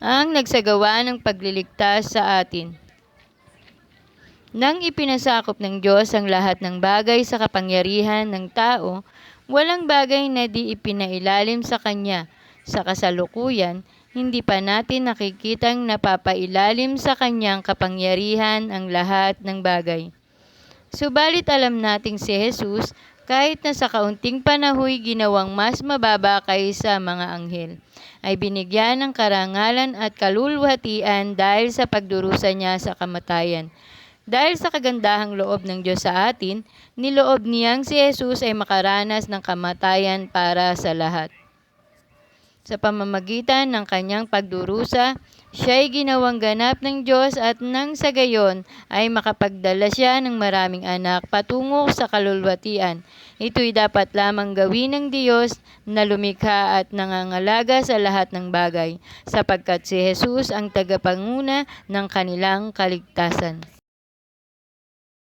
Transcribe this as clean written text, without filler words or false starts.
ang nagsagawa ng pagliligtas sa atin. Nang ipinasakop ng Diyos ang lahat ng bagay sa kapangyarihan ng tao, walang bagay na di ipinailalim sa Kanya. Sa kasalukuyan, hindi pa natin nakikitang napapailalim sa Kanyang kapangyarihan ang lahat ng bagay. Subalit alam nating si Jesus, kahit na sa kaunting panahoy ginawang mas mababa kaysa mga anghel, ay binigyan ng karangalan at kaluluhatian dahil sa pagdurusa niya sa kamatayan. Dahil sa kagandahang loob ng Diyos sa atin, niloob niyang si Jesus ay makaranas ng kamatayan para sa lahat. Sa pamamagitan ng kanyang pagdurusa, siya ay ginawang ganap ng Diyos at nang sa gayon ay makapagdala siya ng maraming anak patungo sa kalulwatian. Ito'y dapat lamang gawin ng Diyos na lumikha at nangangalaga sa lahat ng bagay, sapagkat si Jesus ang tagapanguna ng kanilang kaligtasan.